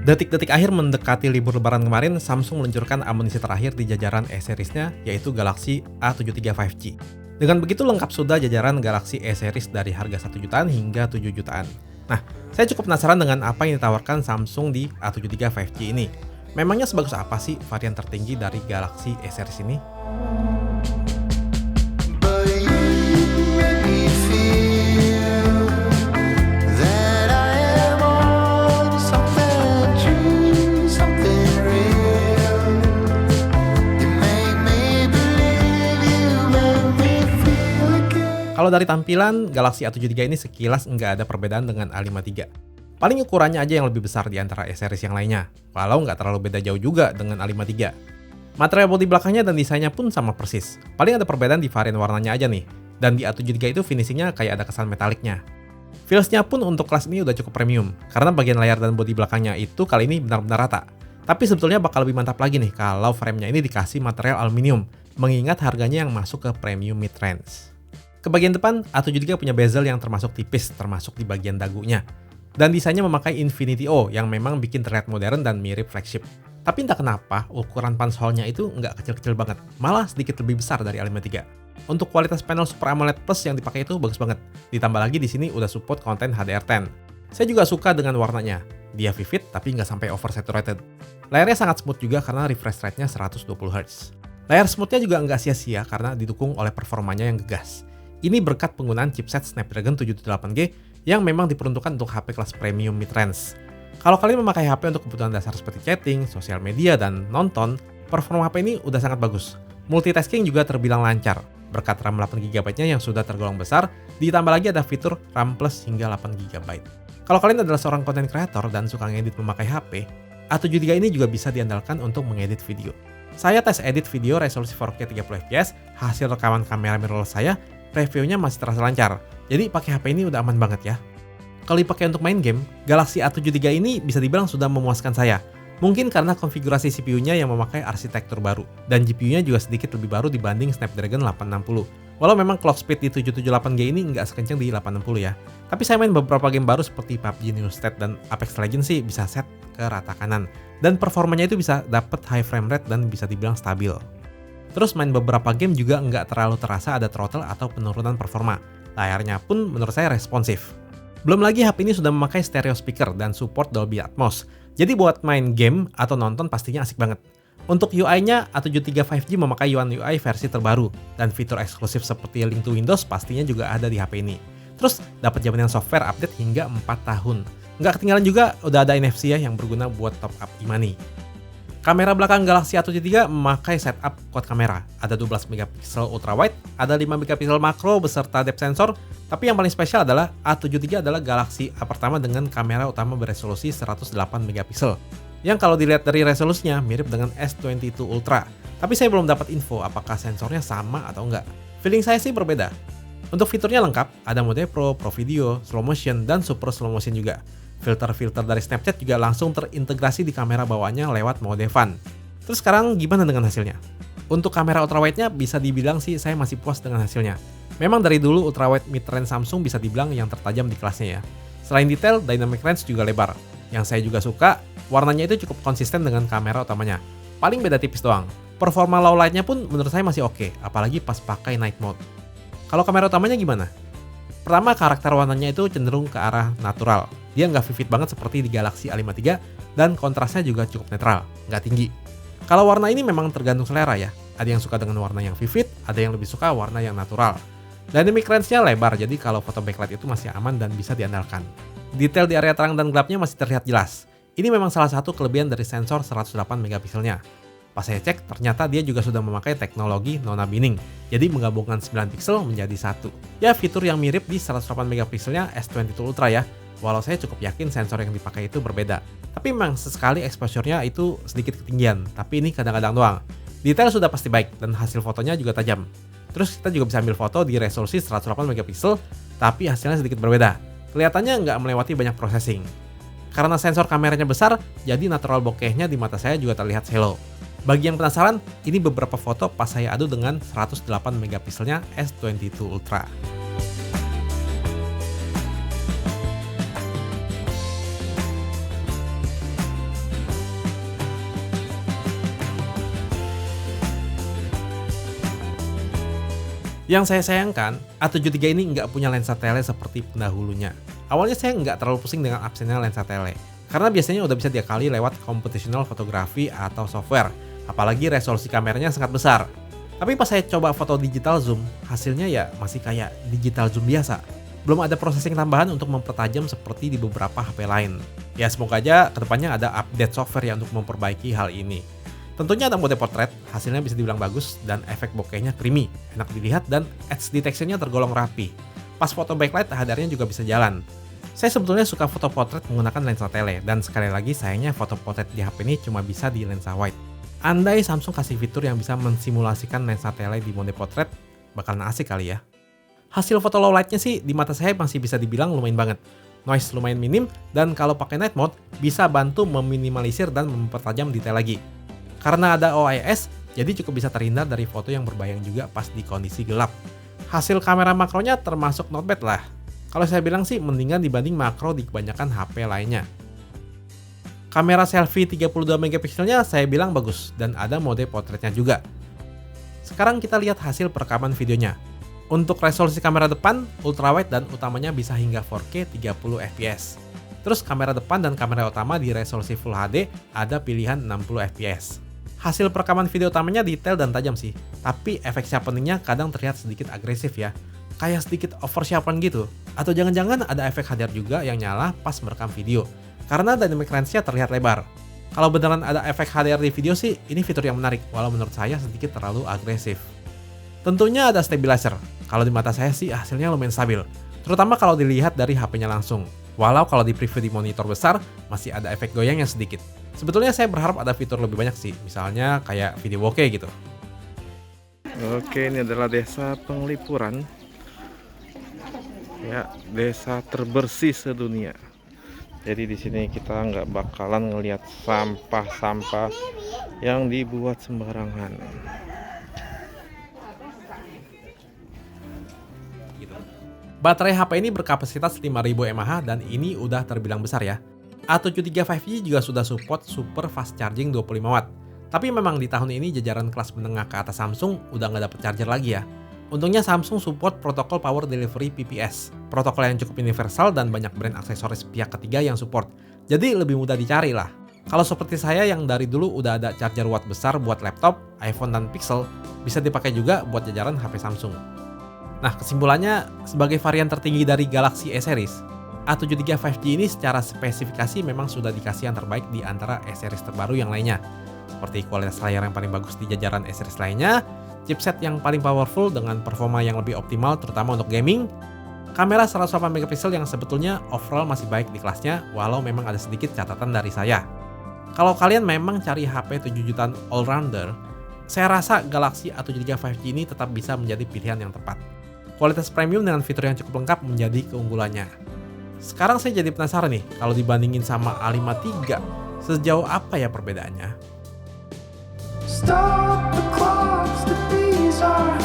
Detik-detik akhir mendekati libur lebaran kemarin, Samsung meluncurkan amunisi terakhir di jajaran E-Series-nya, yaitu Galaxy A73 5G. Dengan begitu lengkap sudah jajaran Galaxy E-Series dari harga 1 jutaan hingga 7 jutaan. Nah, saya cukup penasaran dengan apa yang ditawarkan Samsung di A73 5G ini. Memangnya sebagus apa sih varian tertinggi dari Galaxy E-Series ini? Kalau dari tampilan, Galaxy A73 ini sekilas nggak ada perbedaan dengan A53. Paling ukurannya aja yang lebih besar di antara E-Series yang lainnya, walau nggak terlalu beda jauh juga dengan A53. Material bodi belakangnya dan desainnya pun sama persis. Paling ada perbedaan di varian warnanya aja nih, dan di A73 itu finishingnya kayak ada kesan metaliknya. Feels-nya pun untuk kelas ini udah cukup premium, karena bagian layar dan bodi belakangnya itu kali ini benar-benar rata. Tapi sebetulnya bakal lebih mantap lagi nih kalau frame-nya ini dikasih material aluminium, mengingat harganya yang masuk ke premium mid-range. Ke bagian depan, A73 punya bezel yang termasuk tipis, termasuk di bagian dagunya. Dan desainnya memakai Infinity O yang memang bikin terlihat modern dan mirip flagship. Tapi entah kenapa, ukuran punch hole-nya itu nggak kecil-kecil banget, malah sedikit lebih besar dari A53. Untuk kualitas panel Super AMOLED Plus yang dipakai itu bagus banget. Ditambah lagi di sini udah support konten HDR10. Saya juga suka dengan warnanya. Dia vivid tapi nggak sampai oversaturated. Layarnya sangat smooth juga karena refresh rate-nya 120Hz. Layar smooth-nya juga nggak sia-sia karena didukung oleh performanya yang gegas. Ini berkat penggunaan chipset Snapdragon 778G yang memang diperuntukkan untuk HP kelas premium mid-range. Kalau kalian memakai HP untuk kebutuhan dasar seperti chatting, sosial media, dan nonton, performa HP ini udah sangat bagus. Multitasking juga terbilang lancar, berkat RAM 8GB-nya yang sudah tergolong besar, ditambah lagi ada fitur RAM Plus hingga 8GB. Kalau kalian adalah seorang content creator dan suka ngedit memakai HP, A73 ini juga bisa diandalkan untuk mengedit video. Saya tes edit video resolusi 4K 30fps, hasil rekaman kamera mirrorless saya, reviewnya masih terasa lancar, jadi pakai HP ini udah aman banget ya. Kalau dipakai untuk main game, Galaxy A73 ini bisa dibilang sudah memuaskan saya. Mungkin karena konfigurasi CPU-nya yang memakai arsitektur baru, dan GPU-nya juga sedikit lebih baru dibanding Snapdragon 860. Walau memang clock speed di 778G ini nggak sekencang di 860 ya. Tapi saya main beberapa game baru seperti PUBG New State dan Apex Legends sih bisa set ke rata kanan. Dan performanya itu bisa dapet high frame rate dan bisa dibilang stabil. Terus main beberapa game juga nggak terlalu terasa ada throttle atau penurunan performa. Layarnya pun menurut saya responsif. Belum lagi HP ini sudah memakai stereo speaker dan support Dolby Atmos. Jadi buat main game atau nonton pastinya asik banget. Untuk UI-nya, A73 5G memakai One UI versi terbaru. Dan fitur eksklusif seperti Link to Windows pastinya juga ada di HP ini. Terus dapat jaminan software update hingga 4 tahun. Nggak ketinggalan juga udah ada NFC ya yang berguna buat top up e-money. Kamera belakang Galaxy A73 memakai setup quad kamera. Ada 12MP ultra wide, ada 5MP makro beserta depth sensor, tapi yang paling spesial adalah A73 adalah Galaxy A pertama dengan kamera utama beresolusi 108MP. Yang kalau dilihat dari resolusinya mirip dengan S22 Ultra. Tapi saya belum dapat info apakah sensornya sama atau enggak. Feeling saya sih berbeda. Untuk fiturnya lengkap, ada mode Pro Video, Slow Motion, dan Super Slow Motion juga. Filter-filter dari Snapchat juga langsung terintegrasi di kamera bawaannya lewat mode Fun. Terus sekarang gimana dengan hasilnya? Untuk kamera ultrawide-nya bisa dibilang sih saya masih puas dengan hasilnya. Memang dari dulu ultrawide mid-range Samsung bisa dibilang yang tertajam di kelasnya ya. Selain detail, dynamic range juga lebar. Yang saya juga suka, warnanya itu cukup konsisten dengan kamera utamanya. Paling beda tipis doang. Performa low light-nya pun menurut saya masih oke, apalagi pas pakai night mode. Kalau kamera utamanya gimana? Pertama, karakter warnanya itu cenderung ke arah natural. Dia nggak vivid banget seperti di Galaxy A53, dan kontrasnya juga cukup netral, nggak tinggi. Kalau warna ini memang tergantung selera ya. Ada yang suka dengan warna yang vivid, ada yang lebih suka warna yang natural. Dynamic range-nya lebar, jadi kalau foto backlight itu masih aman dan bisa diandalkan. Detail di area terang dan gelapnya masih terlihat jelas. Ini memang salah satu kelebihan dari sensor 108MP-nya. Pas saya cek, ternyata dia juga sudah memakai teknologi nona binning, jadi menggabungkan 9 pixel menjadi satu. Ya, fitur yang mirip di 108MP-nya S22 Ultra ya, walau saya cukup yakin sensor yang dipakai itu berbeda. Tapi memang sesekali exposure-nya itu sedikit ketinggian, tapi ini kadang-kadang doang. Detail sudah pasti baik, dan hasil fotonya juga tajam. Terus kita juga bisa ambil foto di resolusi 108MP, tapi hasilnya sedikit berbeda. Kelihatannya nggak melewati banyak processing. Karena sensor kameranya besar, jadi natural bokehnya di mata saya juga terlihat shallow. Bagi yang penasaran, ini beberapa foto pas saya adu dengan 108MP-nya S22 Ultra. Yang saya sayangkan, A73 ini nggak punya lensa tele seperti pendahulunya. Awalnya saya nggak terlalu pusing dengan absennya lensa tele, karena biasanya udah bisa diakali lewat computational fotografi atau software, apalagi resolusi kameranya sangat besar. Tapi pas saya coba foto digital zoom, hasilnya ya masih kayak digital zoom biasa. Belum ada processing tambahan untuk mempertajam seperti di beberapa HP lain. Ya semoga aja kedepannya ada update software ya untuk memperbaiki hal ini. Tentunya ada mode portrait, hasilnya bisa dibilang bagus dan efek bokehnya creamy, enak dilihat dan edge detection-nya tergolong rapi. Pas foto backlight HDR-nya juga bisa jalan. Saya sebetulnya suka foto portrait menggunakan lensa tele dan sekali lagi sayangnya foto portrait di HP ini cuma bisa di lensa wide. Andai Samsung kasih fitur yang bisa mensimulasikan lensa tele di mode portrait, bakalan asik kali ya. Hasil foto low light-nya sih di mata saya masih bisa dibilang lumayan banget. Noise lumayan minim dan kalau pakai night mode bisa bantu meminimalisir dan mempertajam detail lagi. Karena ada OIS, jadi cukup bisa terhindar dari foto yang berbayang juga pas di kondisi gelap. Hasil kamera makronya termasuk not bad lah. Kalau saya bilang sih mendingan dibanding makro di kebanyakan HP lainnya. Kamera selfie 32 megapikselnya saya bilang bagus dan ada mode portraitnya juga. Sekarang kita lihat hasil perekaman videonya. Untuk resolusi kamera depan, ultrawide dan utamanya bisa hingga 4K 30 fps. Terus kamera depan dan kamera utama di resolusi Full HD ada pilihan 60 fps. Hasil perekaman video utamanya detail dan tajam sih, tapi efek sharpeningnya kadang terlihat sedikit agresif ya. Kayak sedikit over sharpen gitu. Atau jangan-jangan ada efek HDR juga yang nyala pas merekam video. Karena dynamic range-nya terlihat lebar. Kalau beneran ada efek HDR di video sih, ini fitur yang menarik, walau menurut saya sedikit terlalu agresif. Tentunya ada stabilizer. Kalau di mata saya sih hasilnya lumayan stabil. Terutama kalau dilihat dari HP-nya langsung. Walau kalau di preview di monitor besar, masih ada efek goyangnya sedikit. Sebetulnya saya berharap ada fitur lebih banyak sih, misalnya kayak video bokeh gitu. Oke, ini adalah desa Penglipuran. Ya, desa terbersih sedunia. Jadi di sini kita nggak bakalan ngelihat sampah-sampah yang dibuat sembarangan. Baterai HP ini berkapasitas 5000 mAh dan ini udah terbilang besar ya. A73 5G juga sudah support super fast charging 25 watt. Tapi memang di tahun ini jajaran kelas menengah ke atas Samsung udah nggak dapet charger lagi ya. Untungnya Samsung support protokol Power Delivery PPS, protokol yang cukup universal dan banyak brand aksesoris pihak ketiga yang support. Jadi lebih mudah dicari lah. Kalau seperti saya yang dari dulu udah ada charger watt besar buat laptop, iPhone dan Pixel, bisa dipakai juga buat jajaran HP Samsung. Nah kesimpulannya, sebagai varian tertinggi dari Galaxy S Series, A73 5G ini secara spesifikasi memang sudah dikasih yang terbaik di antara S Series terbaru yang lainnya. Seperti kualitas layar yang paling bagus di jajaran S Series lainnya, chipset yang paling powerful dengan performa yang lebih optimal terutama untuk gaming, kamera 108 megapiksel yang sebetulnya overall masih baik di kelasnya walau memang ada sedikit catatan dari saya. Kalau kalian memang cari HP 7 jutaan all-rounder, saya rasa Galaxy A73 5G ini tetap bisa menjadi pilihan yang tepat. Kualitas premium dengan fitur yang cukup lengkap menjadi keunggulannya. Sekarang saya jadi penasaran nih, kalau dibandingin sama A53, sejauh apa ya perbedaannya? Stop the clocks, the bees are